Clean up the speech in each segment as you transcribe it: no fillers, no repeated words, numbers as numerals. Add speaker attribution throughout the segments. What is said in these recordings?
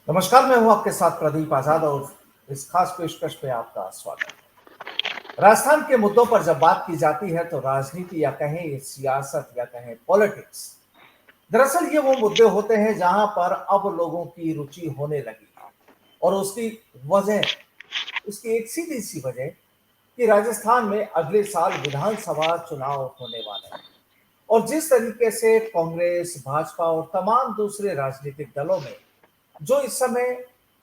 Speaker 1: नमस्कार, मैं हूं आपके साथ प्रदीप आजाद और इस खास पेशकश पे आपका स्वागत है। राजस्थान के मुद्दों पर जब बात की जाती है तो राजनीति या कहें सियासत या कहें पॉलिटिक्स, दरअसल ये वो मुद्दे होते हैं जहां पर अब लोगों की रुचि होने लगी है। और उसकी वजह, उसकी एक सीधी सी वजह कि राजस्थान में अगले साल विधानसभा चुनाव होने वाले हैं। और जिस तरीके से कांग्रेस, भाजपा और तमाम दूसरे राजनीतिक दलों में जो इस समय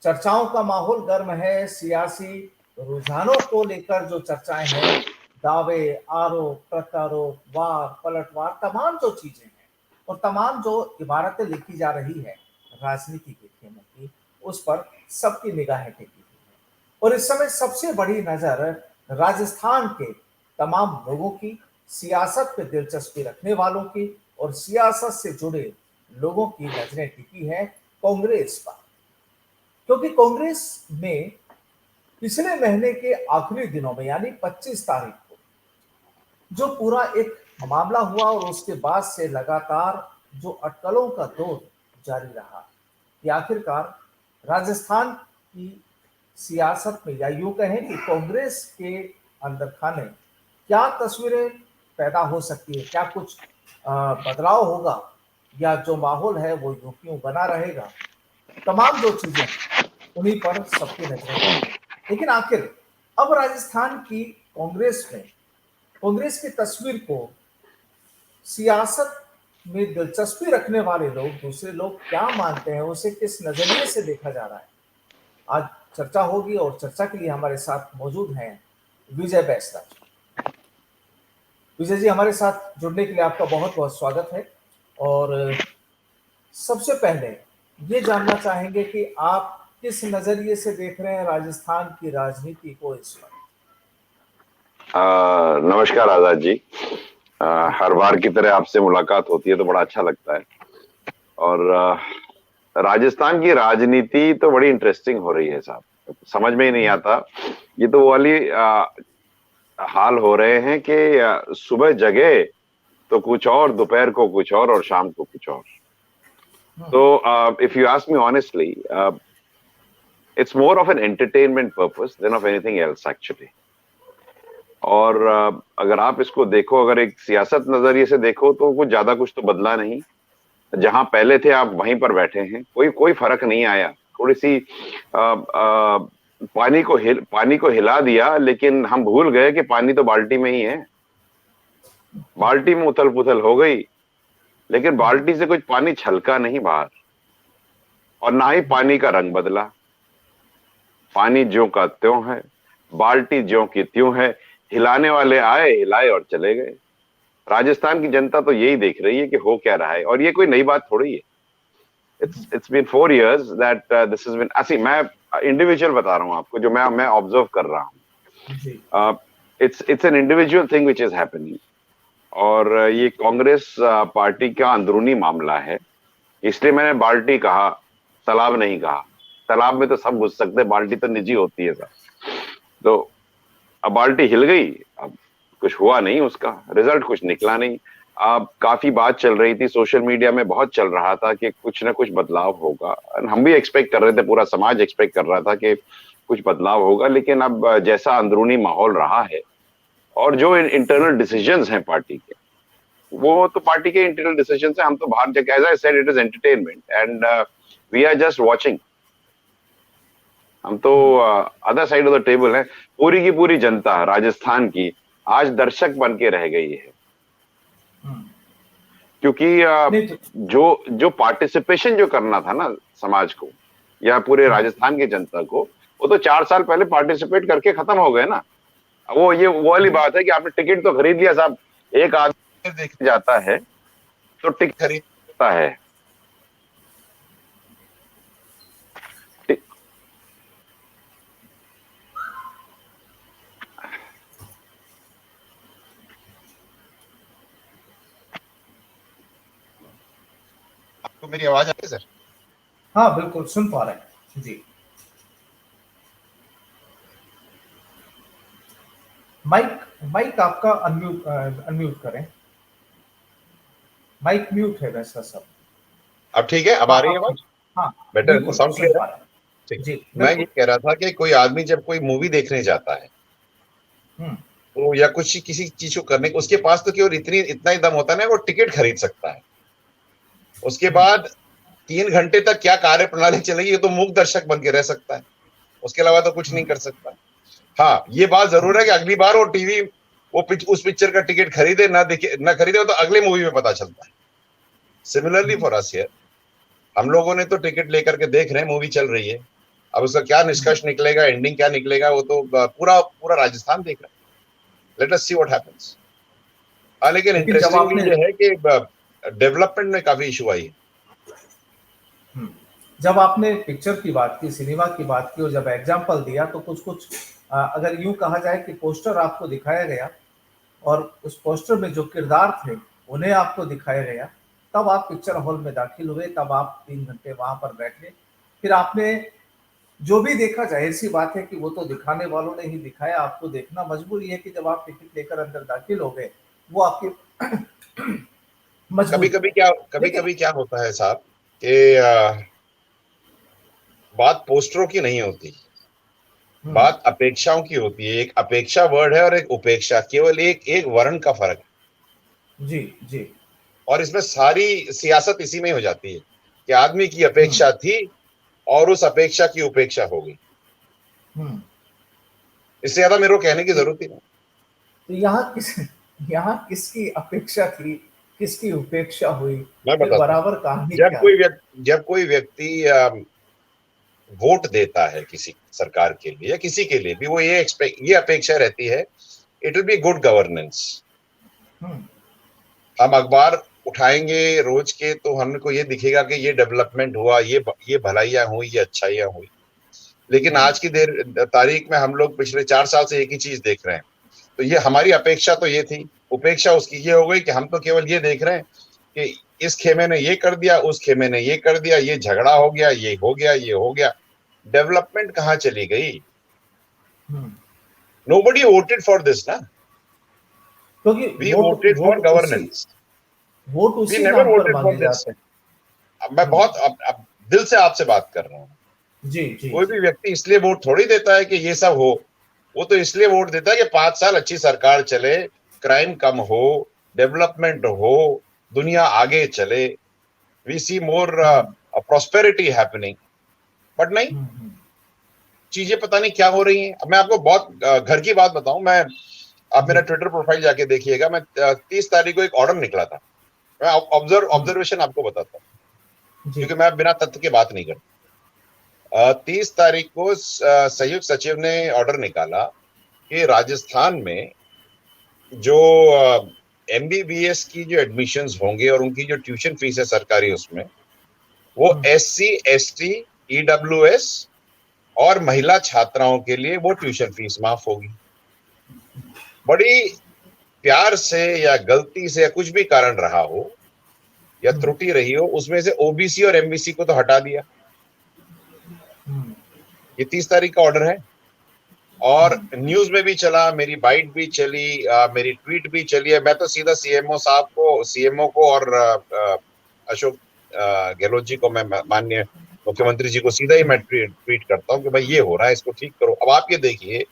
Speaker 1: चर्चाओं का माहौल गर्म है, सियासी रुझानों को लेकर जो चर्चाएं हैं, दावे, आरोप, प्रत्यारोप, वार पलटवार, तमाम जो चीजें हैं और तमाम जो इबारतें लिखी जा रही है राजनीति के खेमों की, उस पर सबकी निगाहें टिकी हुई है। और इस समय सबसे बड़ी नजर राजस्थान के तमाम लोगों की, सियासत पे दिलचस्पी रखने वालों की और सियासत से जुड़े लोगों की नजरें टिकी है कांग्रेस पर। क्योंकि कांग्रेस में पिछले महीने के आखिरी दिनों में यानी 25 तारीख को जो पूरा एक मामला हुआ और उसके बाद से लगातार जो अटकलों का दौर जारी रहा कि आखिरकार राजस्थान की सियासत में या यूं कहें कि कांग्रेस के अंदर खाने क्या तस्वीरें पैदा हो सकती है, क्या कुछ बदलाव होगा या जो माहौल है वो यूं क्यों बना रहेगा, तमाम जो चीजें हैं उन्हीं पर सबकी नजरें टिकी हैं। लेकिन आखिर अब राजस्थान की कांग्रेस में कांग्रेस की तस्वीर को सियासत में दिलचस्पी रखने वाले लोग, दूसरे लोग क्या मानते हैं, उसे किस नजरिए से देखा जा रहा है, आज चर्चा होगी। और चर्चा के लिए हमारे साथ मौजूद हैं विजय बैसरा जी। विजय जी, हमारे साथ जुड़ने के लिए आपका बहुत बहुत स्वागत है। और सबसे पहले ये जानना चाहेंगे कि आप किस नजरिए से देख रहे हैं राजस्थान की राजनीति को इस वक्त।
Speaker 2: नमस्कार आजाद जी। हर बार की तरह आपसे मुलाकात होती है तो बड़ा अच्छा लगता है। और राजस्थान की राजनीति तो बड़ी इंटरेस्टिंग हो रही है साहब, समझ में ही नहीं आता। ये तो वो वाली हाल हो रहे हैं कि सुबह जगे तो कुछ और, दोपहर को कुछ और शाम को कुछ और। तो if you ask me honestly, it's more of an entertainment purpose than of anything else actually. और अगर आप इसको देखो, अगर एक सियासत नजरिए से देखो तो कुछ ज्यादा कुछ तो बदला नहीं। जहां पहले थे आप वहीं पर बैठे हैं, कोई फर्क नहीं आया। थोड़ी सी पानी को हिला दिया, लेकिन हम भूल गए कि पानी तो बाल्टी में ही है। बाल्टी में उथल पुथल हो गई, लेकिन बाल्टी से कुछ पानी छलका नहीं बाहर, और ना ही पानी का रंग बदला। पानी ज्यों का त्यों है, बाल्टी ज्यों की त्यों है। हिलाने वाले आए, हिलाए और चले गए। राजस्थान की जनता तो यही देख रही है कि हो क्या रहा है, और ये कोई नई बात थोड़ी है। It's been 4 years that this has been ऐसी। मैं इंडिविजुअल बता रहा हूं आपको, जो मैं ऑब्जर्व कर रहा हूं। It's an individual thing which is happening. और ये कांग्रेस पार्टी का अंदरूनी मामला है, इसलिए मैंने बाल्टी कहा, तालाब नहीं कहा। तालाब में तो सब घुस सकते हैं, बाल्टी तो निजी होती है सब। तो अब बाल्टी हिल गई, अब कुछ हुआ नहीं, उसका रिजल्ट कुछ निकला नहीं। अब काफी बात चल रही थी, सोशल मीडिया में बहुत चल रहा था कि कुछ ना कुछ बदलाव होगा। हम भी एक्सपेक्ट कर रहे थे, पूरा समाज एक्सपेक्ट कर रहा था कि कुछ बदलाव होगा। लेकिन अब जैसा अंदरूनी माहौल रहा है और जो इंटरनल डिसीजंस हैं पार्टी के, वो तो पार्टी के इंटरनल डिसीजंस हैं। हम तो बाहर जाके, as I said, it is entertainment and we are just watching. हम तो other side of the table है। पूरी की पूरी जनता राजस्थान की आज दर्शक बन के रह गई है, क्योंकि जो पार्टिसिपेशन जो करना था ना समाज को या पूरे राजस्थान की जनता को, वो तो 4 साल पहले पार्टिसिपेट करके खत्म हो गए ना। वो वाली बात है कि आपने टिकट तो खरीद लिया साहब। एक आदमी देखने जाता है तो टिकट खरीदता है। आपको मेरी आवाज आ रही है सर?
Speaker 1: हाँ, बिल्कुल सुन पा रहे हैं जी। माइक आपका अनम्यूट करें। माइक म्यूट है वैसा सब।
Speaker 2: अब ठीक है? अब आ रही है आवाज?
Speaker 1: हाँ,
Speaker 3: बेटर
Speaker 1: बिल्कुल
Speaker 3: साउंड
Speaker 1: सुन
Speaker 3: क्लियर
Speaker 1: पा
Speaker 3: है?
Speaker 1: रहा हूँ।
Speaker 3: ठीक है।
Speaker 1: जी,
Speaker 3: मैं ये
Speaker 1: बिल्कुल।
Speaker 3: कह रहा था कि कोई आदमी जब कोई मूवी देखने जाता है
Speaker 1: हम्म,
Speaker 3: तो या कुछ किसी चीज को करने, उसके पास तो केवल इतना ही दम होता है ना, वो टिकट खरीद सकता है। उसके
Speaker 1: हम्म,
Speaker 3: बाद 3 घंटे तक क्या कार्य प्रणाली चलेगी ये तो मूक दर्शक बन के रह सकता है, उसके अलावा तो कुछ नहीं
Speaker 1: हम्म,
Speaker 3: कर सकता। हाँ, ये बात जरूर है
Speaker 1: हम्म,
Speaker 3: कि अगली बार वो टीवी उस पिक्चर का टिकट खरीदे ना देखे ना खरीदे, वो तो अगले मूवी में पता चलता है। Similarly
Speaker 1: hmm,
Speaker 3: for us here, हम लोगों ने तो टिकट लेकर के देख रहे हैं, मूवी चल रही है। अब उसका क्या
Speaker 1: हम्म।
Speaker 3: निष्कर्ष निकलेगा, एंडिंग क्या निकलेगा, वो तो पूरा पूरा राजस्थान देख रहा है। Let us see what happens. हाँ, लेकिन
Speaker 1: लेकिन जब
Speaker 3: इंटरेस्टिंगली
Speaker 1: आपने
Speaker 3: ये है कि डेवलपमेंट में काफी इशू आई है।
Speaker 1: हम्म, जब आपने पिक्चर की बात की, सिनेमा की बात की और जब एग्जाम्पल दिया तो कुछ कुछ अगर यूं कहा जाए कि पोस्टर आपको दिखाया गया और उस पोस्टर में जो किरदार थे उन्हें आपको दिखाया गया, तब आप पिक्चर हॉल में दाखिल हुए, तब आप 3 घंटे वहां पर बैठे, फिर आपने जो भी देखा, जाहिर सी बात है कि वो तो दिखाने वालों ने ही दिखाया, आपको देखना मजबूरी है कि जब आप टिकट लेकर अंदर दाखिल हो गए, वो आपकी
Speaker 3: कभी
Speaker 1: मजबूरी
Speaker 3: कभी
Speaker 1: है।
Speaker 3: क्या कभी
Speaker 1: लेकिन
Speaker 3: कभी क्या होता है साहब कि बात पोस्टरों की नहीं होती,
Speaker 1: हम्म,
Speaker 3: बात अपेक्षाओं की होती है। एक अपेक्षा वर्ड है और एक उपेक्षा, केवल एक एक वर्ण का फर्क है।
Speaker 1: जी, जी।
Speaker 3: और इसमें सारी सियासत इसी में ही हो जाती है कि आदमी की
Speaker 1: हम्म,
Speaker 3: अपेक्षा थी और उस अपेक्षा की उपेक्षा हो गई।
Speaker 1: हम्म।
Speaker 3: इससे ज्यादा मेरे को कहने की
Speaker 1: तो
Speaker 3: जरूरत ही नहीं।
Speaker 1: तो यहाँ किसकी अपेक्षा थी, किसकी उपेक्षा हुई,
Speaker 3: मैं
Speaker 1: फिर
Speaker 3: बताता हूँ।
Speaker 1: बराबर कहानी
Speaker 3: जब
Speaker 1: क्या है?
Speaker 3: कोई व्यक्ति जब कोई व्यक्ति वोट देता है किसी सरकार के लिए या किसी के लिए भी, वो ये अपेक्षा रहती है, it will be good governance.
Speaker 1: हम्म,
Speaker 3: हम अखबार उठाएंगे रोज के तो हमको ये दिखेगा कि ये डेवलपमेंट हुआ, ये भलाइयां हुई, ये अच्छाइयां हुई। लेकिन
Speaker 1: हम्म,
Speaker 3: आज की देर तारीख में हम लोग पिछले 4 साल से एक ही चीज देख रहे हैं। तो ये हमारी अपेक्षा तो ये थी, उपेक्षा उसकी ये हो गई कि हम तो केवल ये देख रहे हैं कि इस खेमे ने ये कर दिया, उस खेमे ने ये कर दिया, ये झगड़ा हो गया, ये हो गया, ये हो गया। डेवलपमेंट कहाँ चली गई?
Speaker 1: Hmm.
Speaker 3: Nobody voted for this ना,
Speaker 1: क्योंकि
Speaker 3: we
Speaker 1: vote
Speaker 3: voted for
Speaker 1: vote उसी
Speaker 3: गवर्नेंस,
Speaker 1: वोट
Speaker 3: वी
Speaker 1: उसी
Speaker 3: नेवर
Speaker 1: नाम पर
Speaker 3: वोटेड फॉर
Speaker 1: मांगे
Speaker 3: दिस।
Speaker 1: जाते हैं।
Speaker 3: अब मैं
Speaker 1: हम्म,
Speaker 3: बहुत अब दिल से आपसे बात कर रहा हूँ।
Speaker 1: जी, जी,
Speaker 3: कोई
Speaker 1: जी।
Speaker 3: भी व्यक्ति इसलिए वोट थोड़ी देता है कि ये सब हो, वो तो इसलिए वोट देता है कि 5 साल अच्छी सरकार चले, क्राइम कम हो, डेवलपमेंट हो, दुनिया आगे चले, we see more
Speaker 1: hmm,
Speaker 3: prosperity happening. But नहीं,
Speaker 1: हम्म,
Speaker 3: चीजें पता नहीं क्या हो रही हैं। अब मैं आपको बहुत घर की बात बताऊं, मैं आप
Speaker 1: जी,
Speaker 3: मेरा ट्विटर प्रोफाइल जाके देखिएगा। मैं 30 तारीख को एक ऑर्डर निकला था, मैं
Speaker 1: हम्म,
Speaker 3: ऑब्जर्वेशन आपको बताता हूँ,
Speaker 1: जी,
Speaker 3: क्योंकि मैं बिना तथ्य के बात नहीं करता। 30 तारीख को संयुक्त सचिव ने ऑर्डर निकाला कि राजस्थान में जो एमबीबीएस की जो एडमिशन्स होंगे और उनकी जो ट्यूशन फीस है सरकारी, उसमें वो
Speaker 1: हम्म,
Speaker 3: SC ST EWS और महिला छात्राओं के लिए वो ट्यूशन फीस माफ होगी। बड़ी प्यार से या गलती से या कुछ भी कारण रहा हो या
Speaker 1: हम्म,
Speaker 3: त्रुटि रही हो, उसमें से ओबीसी और एमबीसी को तो हटा दिया।
Speaker 1: हम्म,
Speaker 3: ये 30 तारीख का ऑर्डर है। और
Speaker 1: हम्म,
Speaker 3: न्यूज में भी चला, मेरी बाइट भी चली, मेरी ट्वीट भी चली है। मैं तो सीधा सीएमओ को और अशोक गहलोत जी को, मैं माननीय मुख्यमंत्री जी को सीधा ही मैं ट्वीट करता हूँ कि भाई ये हो रहा है, इसको ठीक करो। अब आप ये देखिए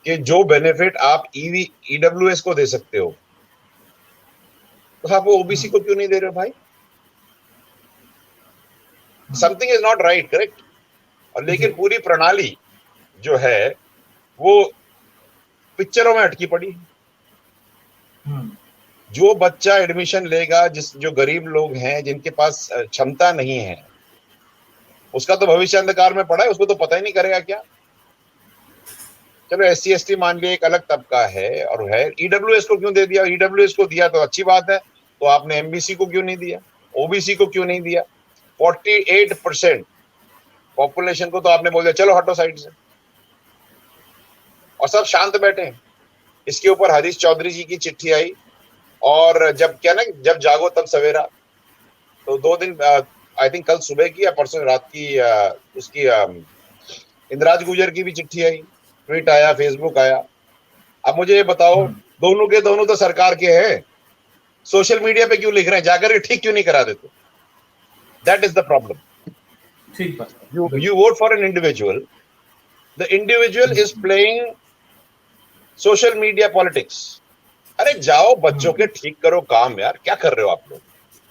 Speaker 3: कि जो बेनिफिट आप ईडब्ल्यूएस को दे सकते हो, तो आप वो ओबीसी
Speaker 1: हम्म,
Speaker 3: को क्यों नहीं दे रहे हो भाई?
Speaker 1: Hmm,
Speaker 3: something is not right, correct? और
Speaker 1: जी,
Speaker 3: लेकिन पूरी प्रणाली जो है वो पिक्चरों में अटकी पड़ी है।
Speaker 1: हम्म,
Speaker 3: जो बच्चा एडमिशन लेगा, जो गरीब लोग हैं, जिनके पास क्षमता नहीं है, उसका तो भविष्य अंधकार में पड़ा है, उसको तो पता ही नहीं करेगा क्या। चलो SC ST मान लिया, एक अलग तबका है और है। ईडब्ल्यूएस को क्यों दे दिया? ईडब्ल्यूएस को दिया तो अच्छी बात है, तो आपने एमबीसी को क्यों नहीं दिया? ओबीसी को क्यों नहीं दिया? 48% पॉपुलेशन को तो आपने बोल दिया चलो हटो साइड से, और सब शांत बैठे हैं। इसके ऊपर हरीश चौधरी जी की चिट्ठी आई, और जब क्या ना, जब जागो तब सवेरा। तो 2 दिन, आई थिंक कल सुबह की या परसों रात की, उसकी इंदिराज गुर्जर की भी चिट्ठी आई, ट्वीट आया, फेसबुक आया। अब मुझे ये बताओ,
Speaker 1: हम्म,
Speaker 3: दोनों के दोनों तो सरकार के हैं, सोशल मीडिया पे क्यों लिख रहे हैं? जाकर के ठीक क्यों नहीं करा देते? That is the problem.
Speaker 1: ठीक बात है,
Speaker 3: You
Speaker 1: बिल्कुल।
Speaker 3: you vote for an individual. The individual is playing social media politics. अरे जाओ बच्चों के ठीक करो काम यार, क्या कर रहे हो आप लोग?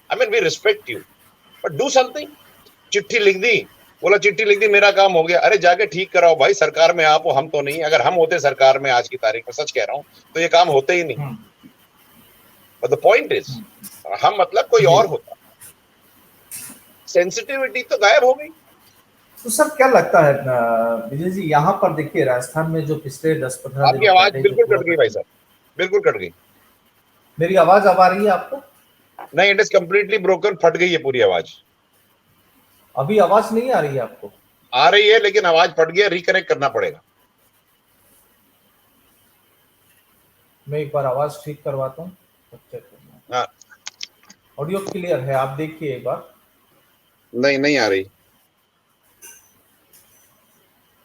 Speaker 3: I mean, we respect you, but do something. चिट्ठी लिख दी, बोला चिट्ठी लिख दी, मेरा काम हो गया। अरे जाके ठीक कराओ भाई, सरकार में आप हो, हम तो नहीं। अगर हम होते सरकार में आज की तारीख में, सच कह रहा हूं, तो ये काम होते ही नहीं।
Speaker 1: हम्म,
Speaker 3: बट द पॉइंट इज, हम मतलब कोई
Speaker 1: जी।
Speaker 3: और होता, सेंसिटिविटी तो गायब हो गई।
Speaker 1: तो सर क्या लगता है विजय जी, यहाँ पर देखिए राजस्थान में जो पिछले 10-15
Speaker 3: आपकी
Speaker 1: दिनों
Speaker 3: आवाज
Speaker 1: पहले जो
Speaker 3: बिल्कुल
Speaker 1: पूरा
Speaker 3: कट गई भाई साहब, बिल्कुल कट गई।
Speaker 1: मेरी आवाज अब आ रही है आपको?
Speaker 3: नहीं, इट इज कंप्लीटली ब्रोकन, फट गई है पूरी आवाज।
Speaker 1: अभी आवाज नहीं आ रही है आपको?
Speaker 3: आ रही है लेकिन आवाज फट गई है, रिकनेक्ट करना पड़ेगा।
Speaker 1: मैं एक बार आवाज ठीक करवाता हूँ, तब चेक करना।
Speaker 3: हाँ,
Speaker 1: ऑडियो क्लियर है, आप देखिए एक बार।
Speaker 3: नहीं नहीं आ रही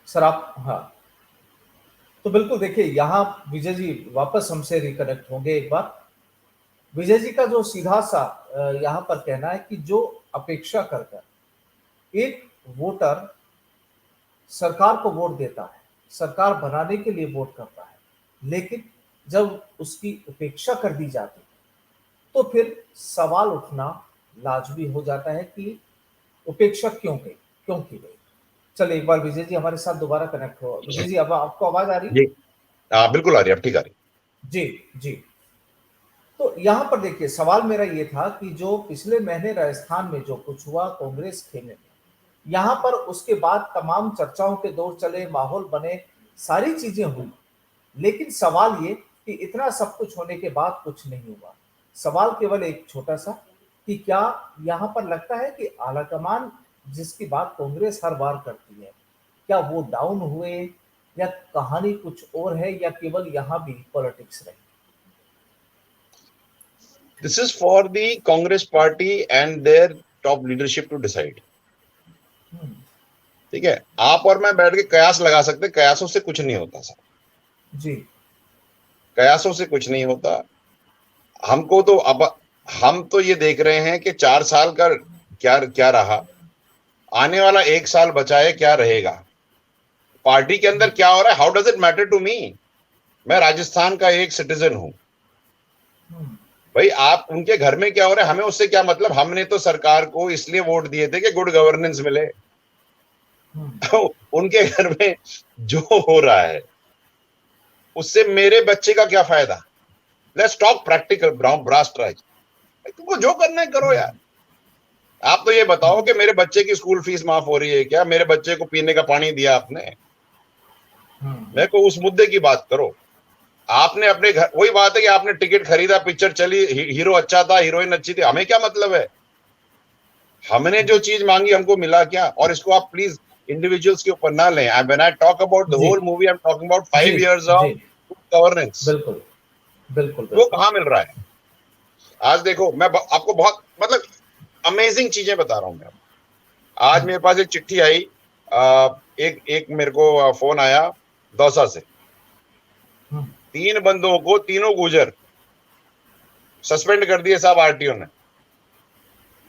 Speaker 1: सर आप, हाँ, तो बिल्कुल देखिए यहाँ विजय जी वापस हमसे रिकनेक्ट होंगे एक बार। विजय जी का जो सीधा सा यहाँ पर कहना है कि जो अपेक्षा कर कर एक वोटर सरकार को वोट देता है, सरकार बनाने के लिए वोट करता है, लेकिन जब उसकी उपेक्षा कर दी जाती है तो फिर सवाल उठना लाजमी हो जाता है कि उपेक्षा क्यों की गई। चलिए एक बार विजय जी हमारे साथ दोबारा कनेक्ट हो। विजय जी अब आपको आवाज आ रही है?
Speaker 3: जी। हाँ बिल्कुल आ रही है, अब ठीक आ रही
Speaker 1: जी जी। तो यहाँ पर देखिए सवाल मेरा ये था कि जो पिछले महीने राजस्थान में जो कुछ हुआ कांग्रेस खेमे में, यहाँ पर उसके बाद तमाम चर्चाओं के दौर चले, माहौल बने, सारी चीजें हुई, लेकिन सवाल ये कि इतना सब कुछ होने के बाद कुछ नहीं हुआ। सवाल केवल एक छोटा सा कि क्या यहाँ पर लगता है कि आलाकमान जिसकी बात कांग्रेस हर बार करती है, क्या वो डाउन हुए, या कहानी कुछ और है, या केवल यहाँ भी पॉलिटिक्स रही?
Speaker 3: This is for the Congress party and their top leadership to decide. ठीक है, आप और मैं बैठ के कयास लगा सकते, कयासों से कुछ नहीं होता सर
Speaker 1: जी।
Speaker 3: कयासों से कुछ नहीं होता। हमको तो अब हम तो ये देख रहे हैं कि 4 साल का क्या क्या रहा, आने वाला 1 साल बचा है, क्या रहेगा, पार्टी के अंदर क्या हो रहा है, how does it matter to me. मैं राजस्थान का एक सिटीजन हूं भाई, आप उनके घर में क्या हो रहा है हमें उससे क्या मतलब। हमने तो सरकार को इसलिए वोट दिए थे कि गुड गवर्नेंस मिले। उनके घर में जो हो रहा है उससे मेरे बच्चे का क्या फायदा। Let's talk practical, brass tries. तुमको जो करना है करो यार। आप तो ये बताओ कि मेरे बच्चे की स्कूल फीस माफ हो रही है क्या, मेरे बच्चे को पीने का पानी दिया आपने, मेरे को उस मुद्दे की बात करो। आपने अपने घर, वही बात है कि आपने टिकट खरीदा, पिक्चर चली, हीरो अच्छा था, हीरोइन अच्छी थी, हमें क्या मतलब है। हमने जो चीज मांगी हमको मिला क्या। और इसको आप प्लीज इंडिविजुअल्स के ऊपर ना लें। When I talk about the whole movie, I am talking about 5 years of governance.
Speaker 1: बिल्कुल बिल्कुल
Speaker 3: वो कहां मिल रहा है आज। देखो मैं आपको बहुत मतलब अमेजिंग चीजें बता रहा हूं मैं। आज मेरे पास एक चिट्ठी आई, एक मेरे को फोन आया दौसा से। 3 बंदों को, तीनों गुजर, सस्पेंड कर दिए साहब आरटीओ ने,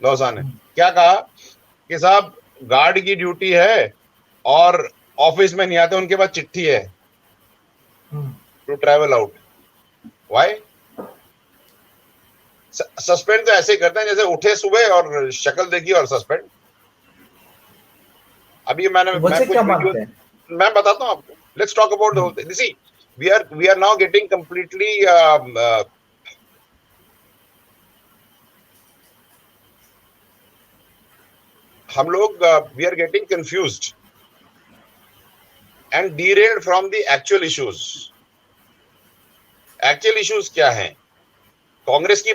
Speaker 3: दौसा ने। क्या कहा कि साहब गार्ड की ड्यूटी है और ऑफिस में नहीं आते, उनके पास चिट्ठी है to travel out. Why? Suspend तो ऐसे करते हैं जैसे उठे सुबह और शक्ल देखी और सस्पेंड। अभी मैं बताता हूं आपको। Let's talk about the whole thing. See, we are now getting completely हम लोग we are getting confused and derailed from the actual issues. Actual issues क्या हैं, कांग्रेस की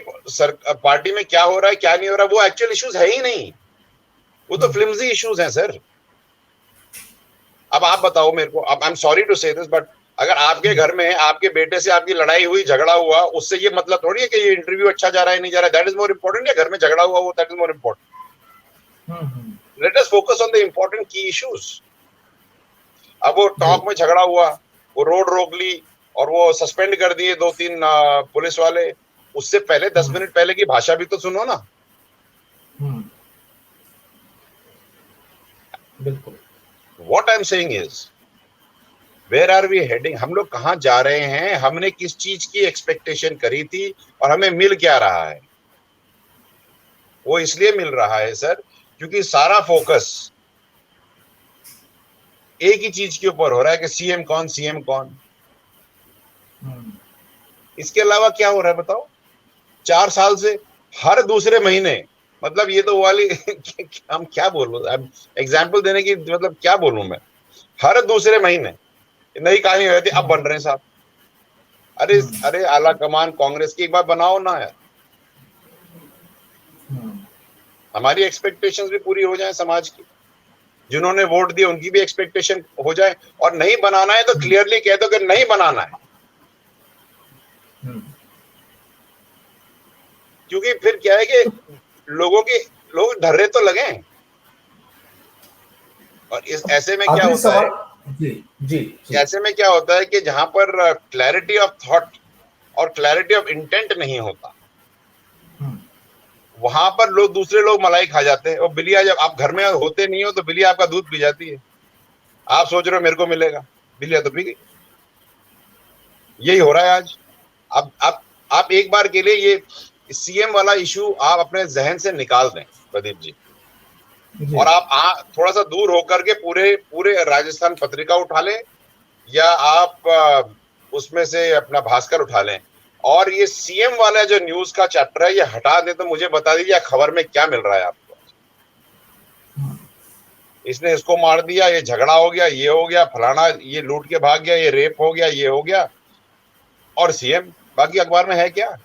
Speaker 3: पार्टी में क्या हो रहा है क्या नहीं हो रहा, वो एक्चुअल इश्यूज है ही नहीं, वो तो फ्लिम्जी इश्यूज हैं सर। अब आप बताओ मेरे को, अब आई एम सॉरी टू से दिस, बट अगर आपके घर में आपके बेटे से आपकी लड़ाई हुई, झगड़ा हुआ, उससे ये मतलब थोड़ी है कि ये इंटरव्यू अच्छा जा रहा है नहीं जा रहा है, दैट इज मोर इंपॉर्टेंट, या घर में झगड़ा हुआ वो that is more important. Let us focus on the important की इश्यूज। अब वो टॉक में झगड़ा हुआ, वो रोड रोक ली और वो सस्पेंड कर दिए 2-3 पुलिस वाले। उससे पहले 10 मिनट पहले की भाषा भी तो सुनो ना।
Speaker 1: बिल्कुल।
Speaker 3: What I am saying is, where are we heading? हम लोग कहां जा रहे हैं? हमने किस चीज की एक्सपेक्टेशन करी थी और हमें मिल क्या रहा है? वो इसलिए मिल रहा है सर क्योंकि सारा फोकस एक ही चीज के ऊपर हो रहा है कि सीएम कौन, सीएम कौन।
Speaker 1: हम्म,
Speaker 3: इसके अलावा क्या हो रहा है बताओ? 4 साल से हर दूसरे महीने, मतलब ये तो वाली हम क्या बोलूं, अब एग्जाम्पल देने की मतलब क्या बोलूं मैं, हर दूसरे महीने नई कहानी हो जाती है, अब बन रहे हैं साहब। अरे
Speaker 1: हम्म,
Speaker 3: अरे आला कमान कांग्रेस की एक बार बनाओ ना यार,
Speaker 1: हम्म,
Speaker 3: हमारी एक्सपेक्टेशंस भी पूरी हो जाए, समाज की जिन्होंने वोट दिए उनकी भी एक्सपेक्टेशन हो जाए। और नहीं बनाना है तो
Speaker 1: हम्म,
Speaker 3: क्लियरली कह दो कि नहीं बनाना है,
Speaker 1: हम्म।
Speaker 3: क्योंकि फिर क्या है कि
Speaker 1: तो
Speaker 3: लोग ढर्रे तो लगे। और इस ऐसे में क्या
Speaker 1: आखिरी
Speaker 3: होता है,
Speaker 1: सवाल। जी, जी, जी।
Speaker 3: ऐसे में क्या होता है कि जहां पर क्लैरिटी ऑफ थॉट और क्लैरिटी ऑफ इंटेंट नहीं होता,
Speaker 1: हम्म,
Speaker 3: वहां पर दूसरे लोग मलाई खा जाते हैं। और बिल्लियां, जब आप घर में होते नहीं हो तो बिल्लियां आपका दूध पी जाती है। आप सोच रहे हो मेरे को मिलेगा, बिल्लियां तो पी गई। यही हो रहा है आज। आप एक बार के लिए ये सीएम वाला इशू आप अपने जहन से निकाल दें प्रदीप जी,
Speaker 1: जी।
Speaker 3: और आप थोड़ा सा दूर होकर के पूरे पूरे राजस्थान पत्रिका उठा लें, या आप उसमें से अपना भास्कर उठा लें, और ये सीएम वाला जो न्यूज का चैप्टर है ये हटा दें, तो मुझे बता दीजिए खबर में क्या मिल रहा है आपको। इसने इसको मार दिया, ये झगड़ा हो गया, ये हो गया, फलाना ये लूट के भाग गया, ये रेप हो गया, ये हो गया, और सीएम, बाकी अखबार में है क्या?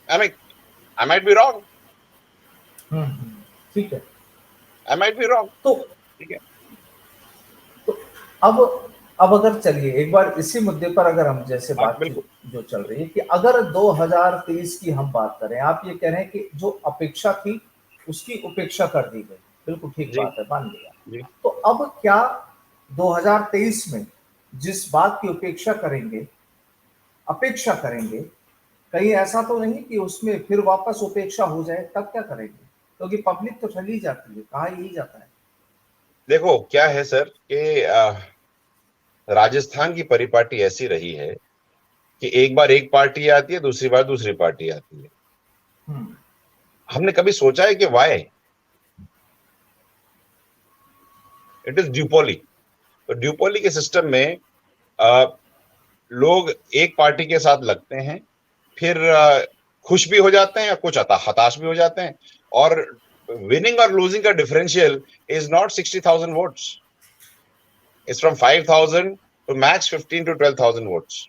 Speaker 3: I mean, I might be wrong,
Speaker 1: ठीक है।
Speaker 3: आई माइट बी रॉन्ग।
Speaker 1: तो
Speaker 3: ठीक है।
Speaker 1: तो अब अगर चलिए एक बार इसी मुद्दे पर अगर हम जैसे
Speaker 3: हाँ
Speaker 1: बातचीत
Speaker 3: बिल्कुल।
Speaker 1: जो चल रही है कि अगर 2023 की हम बात करें, आप ये कह रहे हैं कि जो अपेक्षा थी उसकी उपेक्षा कर दी गई, बिल्कुल ठीक
Speaker 3: जी
Speaker 1: बात है, मान लिया।
Speaker 3: जी।
Speaker 1: तो अब क्या 2023 में जिस बात की अपेक्षा करेंगे, कहीं ऐसा तो नहीं कि उसमें फिर वापस उपेक्षा हो जाए, तब क्या करेंगे? क्योंकि पब्लिक तो चली जाती है, कहा यही जाता है।
Speaker 3: देखो क्या है सर कि राजस्थान की परिपाटी ऐसी रही है कि एक बार एक पार्टी आती है, दूसरी बार दूसरी पार्टी आती है।
Speaker 1: हम्म,
Speaker 3: हमने कभी सोचा है कि वाई? It is ड्यूपोली। तो ड्यूपोली के सिस्टम में अ, लोग एक पार्टी के साथ लगते हैं, फिर खुश भी हो जाते हैं, कुछ हताश भी हो जाते हैं। और विनिंग और लूजिंग का differential is not 60,000 votes, it's from 5,000 to max 15 to 12,000 votes,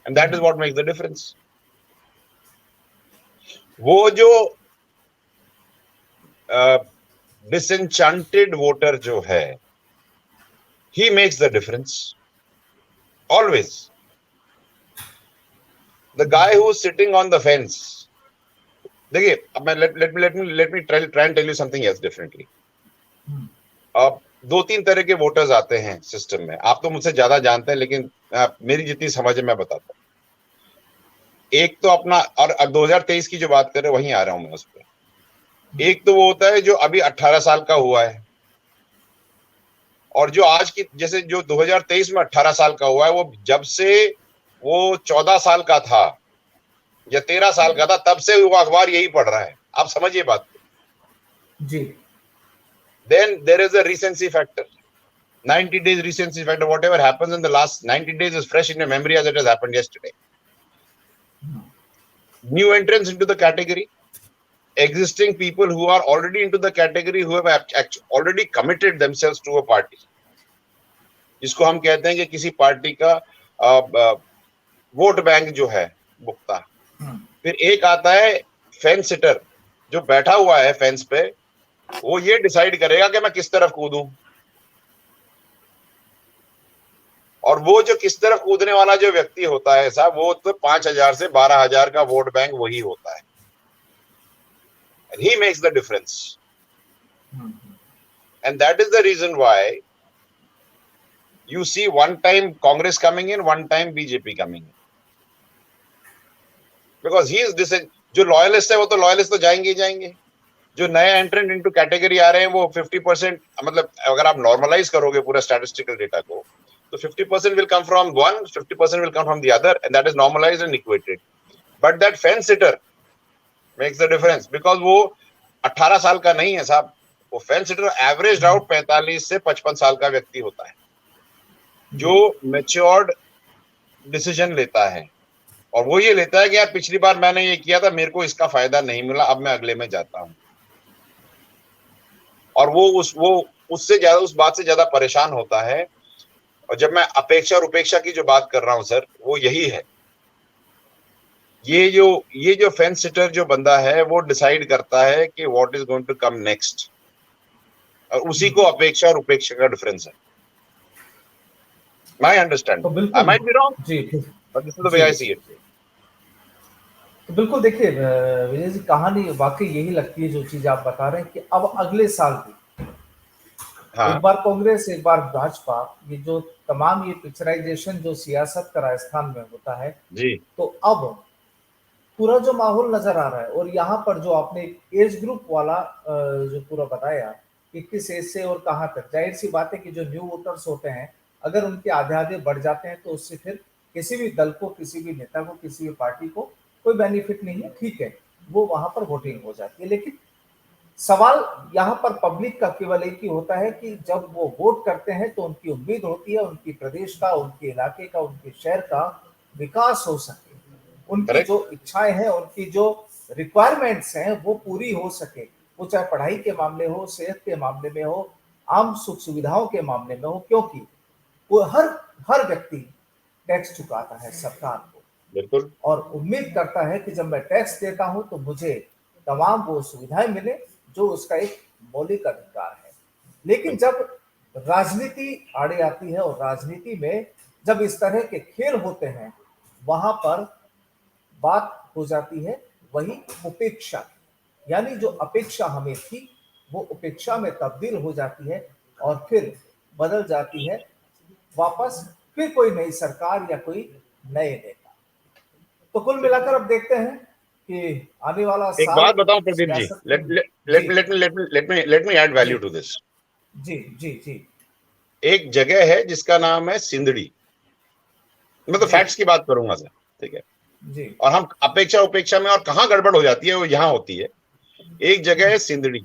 Speaker 3: and that is what makes the difference. वो जो डिसएंचेंटेड वोटर जो है, ही makes the difference always. The guy who is sitting on the fence, देखिए अब मैं let me try and tell you something else differently. अब 2-3 तरह के वोटर्स आते हैं सिस्टम में, आप तो मुझसे ज्यादा जानते हैं, लेकिन मेरी जितनी समझ है मैं बताता हूँ। एक तो अपना, और अब 2023 की जो बात कर रहे हैं वहीं आ रहा हूं मैं उस पर। एक तो वो होता है जो अभी 18 साल का हुआ है, और जो आज की, जैसे जो 2023 में 18 साल का हुआ है, वो जब से वो 14 साल का था या 13 साल का था, तब से वो अखबार यही पढ़ रहा है। आप समझिए बात को।
Speaker 1: जी।
Speaker 3: Then there is a recency factor, 90 days recency factor. Whatever happens in the last 90 days is fresh in your memory as it has happened yesterday. New entrants into the category, existing people who are already into the category, who have already committed themselves to a party, जिसको हम कहते हैं कि किसी party का vote bank जो है बुकता। फिर एक आता है फेंस सिटर, जो बैठा हुआ है फेंस पे, वो ये डिसाइड करेगा कि मैं किस तरफ कूदूं। और वो जो किस तरफ कूदने वाला जो व्यक्ति होता है साहब, वो तो 5,000 से 12,000 का वोट बैंक वही होता है। He makes the difference, and that is the reason why you see one time Congress coming in, one time BJP coming in, because he is जो लॉयलिस्ट है वो तो लॉयलिस्ट तो जाएंगे ही जाएंगे। जो नए एंट्रेंट इनटू कैटेगरी आ रहे हैं वो 50%, मतलब अगर आप नॉर्मलाइज करोगे पूरा स्टैटिस्टिकल डेटा को, तो 50% will come from one, 50% will come from the other, and that is normalized and equated. But that fence sitter makes the difference because वो 18 साल का नहीं है साहब, वो फेंस सिटर एवरेज आउट 45 से 55 साल का व्यक्ति होता है जो मैच्योर्ड डिसीजन लेता है, और वो ये लेता है कि यार पिछली बार मैंने ये किया था, मेरे को इसका फायदा नहीं मिला, अब मैं अगले में जाता हूं। और वो उससे ज्यादा, उस बात से ज्यादा परेशान होता है। और जब मैं अपेक्षा और उपेक्षा की जो बात कर रहा हूं सर, वो यही है। ये जो फेंस सिटर जो बंदा है वो डिसाइड करता है कि what is going to come next, और उसी को अपेक्षा और उपेक्षा का डिफरेंस है। My understanding, I might be wrong,
Speaker 1: जी,
Speaker 3: but this is the way I see it.
Speaker 1: तो बिल्कुल देखिए विजय जी, कहानी वाकई यही लगती है जो चीज आप बता रहे हैं कि अब अगले साल भी
Speaker 3: हाँ।
Speaker 1: एक बार कांग्रेस, एक बार भाजपा, ये जो तमाम ये पिक्चराइजेशन जो सियासत का राजस्थान में होता है
Speaker 3: जी,
Speaker 1: तो अब पूरा जो माहौल नजर आ रहा है, और यहाँ पर जो आपने एज ग्रुप वाला जो पूरा बताया कि किस एज से और कहाँ तक, जाहिर सी बात है कि जो न्यू वोटर्स होते हैं अगर उनके आधे आधे बढ़ जाते हैं तो उससे फिर किसी भी दल को, किसी भी नेता को, किसी भी पार्टी को कोई बेनिफिट नहीं है। ठीक है, वो वहां पर वोटिंग हो जाती है, लेकिन सवाल यहाँ पर पब्लिक का केवल एक ही होता है कि जब वो वोट करते हैं तो उनकी उम्मीद होती है उनकी प्रदेश का, उनके इलाके का, उनके शहर का विकास हो सके, उनकी जो इच्छाएं हैं, उनकी जो रिक्वायरमेंट्स हैं वो पूरी हो सके। वो चाहे पढ़ाई के मामले हो, सेहत के मामले में हो, आम सुख सुविधाओं के मामले में हो, क्योंकि वो हर व्यक्ति टैक्स चुकाता है सरकार को,
Speaker 3: बिल्कुल,
Speaker 1: और उम्मीद करता है कि जब मैं टैक्स देता हूं तो मुझे तमाम वो सुविधाएं मिले जो उसका एक मौलिक अधिकार है। लेकिन जब राजनीति आड़े आती है और राजनीति में जब इस तरह के खेल होते हैं, वहां पर बात हो जाती है वही उपेक्षा की। यानी जो अपेक्षा हमें थी वो उपेक्षा में तब्दील हो जाती है और फिर बदल जाती है वापस फिर कोई नई सरकार या कोई नए नेता। तो कुल मिलाकर अब देखते हैं कि आने वाला
Speaker 3: एक
Speaker 1: साल
Speaker 3: बात बताऊं प्रदीप जी,
Speaker 1: सियासत में-
Speaker 3: let me add value to this.
Speaker 1: जी जी जी।
Speaker 3: एक जगह है जिसका नाम है सिंदड़ी, मैं तो
Speaker 1: जी।
Speaker 3: फैक्ट्स की बात करूंगा सर, ठीक है,
Speaker 1: जी
Speaker 3: और हम अपेक्षा उपेक्षा में और कहाँ गड़बड़ हो जाती है वो यहाँ होती है। एक जगह है सिंदड़ी,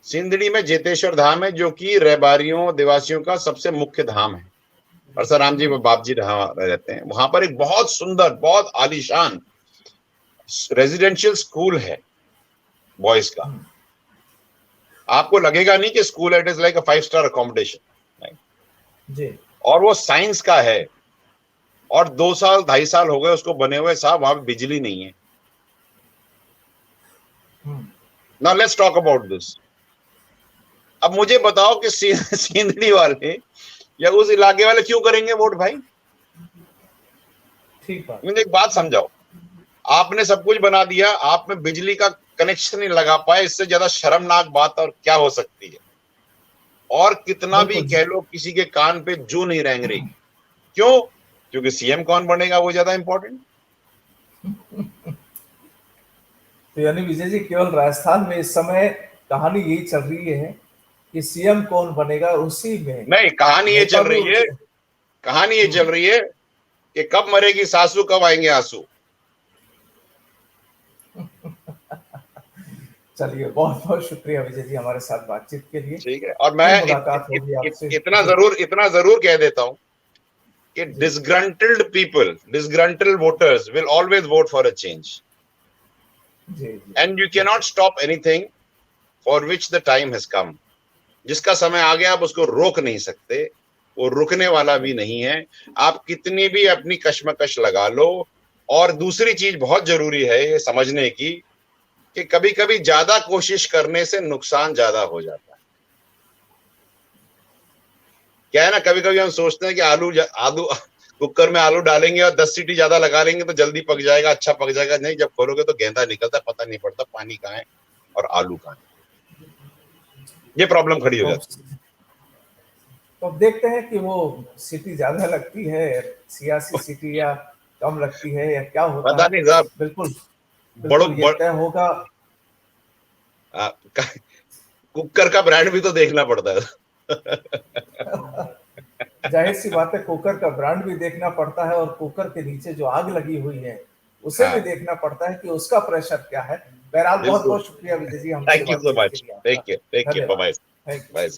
Speaker 3: सिंदड़ी में जेतेश्वर धाम है जो कि रहबारियों देवासियों का सबसे मुख्य धाम है, परसराम जी व बाप जी रहते हैं वहां पर। एक बहुत सुंदर, बहुत आलीशान रेजिडेंशियल स्कूल है बॉयज का। आपको लगेगा नहीं कि स्कूल है, it is like a 5 star accommodation
Speaker 1: जी।
Speaker 3: और वो साइंस का है, और 2 साल 2.5 साल हो गए उसको बने हुए साहब, वहां बिजली नहीं है। Now let's talk about this. अब मुझे बताओ कि सिंदड़ी वाले या उस इलाके वाले क्यों करेंगे वोट भाई?
Speaker 1: ठीक है।
Speaker 3: मुझे एक बात समझाओ, आपने सब कुछ बना दिया, आप में बिजली का कनेक्शन नहीं लगा पाए, इससे ज्यादा शर्मनाक बात और क्या हो सकती है? और कितना भी कह लो किसी के कान पे जू नहीं रेंग रही। क्यों? क्योंकि सीएम कौन बनेगा वो ज्यादा इंपॉर्टेंट।
Speaker 1: तो यानी विजय जी केवल राजस्थान में इस समय कहानी यही चल रही है कि सीएम कौन बनेगा उसी में
Speaker 3: नहीं, कहानी ये चल रही है, कहानी ये चल रही है कि कब मरेगी सासू, कब आएंगे आंसू।
Speaker 1: चलिए, बहुत बहुत शुक्रिया विजय जी हमारे साथ बातचीत के लिए।
Speaker 3: ठीक है, और मैं इतना जरूर कह देता हूं कि disgruntled people, disgruntled voters will always vote for a change, and you can not stop anything for which the time has come. जिसका समय आ गया आप उसको रोक नहीं सकते, वो रुकने वाला भी नहीं है। आप कितनी भी अपनी कश्मकश लगा लो। और दूसरी चीज बहुत जरूरी है ये समझने की कि कभी कभी ज्यादा कोशिश करने से नुकसान ज्यादा हो जाता है। क्या है ना, कभी कभी हम सोचते हैं कि आलू कुकर में आलू डालेंगे और 10 सीटी ज्यादा लगा लेंगे तो जल्दी पक जाएगा, अच्छा पक जाएगा। नहीं, जब खोलोगे तो गेंदा निकलता, पता नहीं पड़ता पानी कहाँ है और आलू कहाँ है। ये प्रॉब्लम खड़ी हो जाती है।
Speaker 1: तो अब देखते हैं कि वो सीटी ज्यादा लगती है, सियासी सीटी, या कम लगती है, या क्या होता
Speaker 3: पता
Speaker 1: है।
Speaker 3: नहीं साहब,
Speaker 1: बिल्कुल ये तय होगा।
Speaker 3: कुकर का ब्रांड भी तो देखना पड़ता है।
Speaker 1: जाहिर सी बात है, कुकर का ब्रांड भी देखना पड़ता है, और कुकर के नीचे जो आग लगी हुई है उसे भी
Speaker 3: हाँ।
Speaker 1: देखना पड़ता है कि उसका प्रेशर क्या है। बहरहाल बहुत
Speaker 3: बिल्कुल।
Speaker 1: बहुत शुक्रिया विजय जी, हमसे
Speaker 3: थैंक यू
Speaker 1: बात
Speaker 3: सो
Speaker 1: करने
Speaker 3: मच।
Speaker 1: के लिए आपका
Speaker 3: टेक केयर।
Speaker 1: धन्यवाद।
Speaker 3: Bye
Speaker 1: thank you.
Speaker 3: बाय।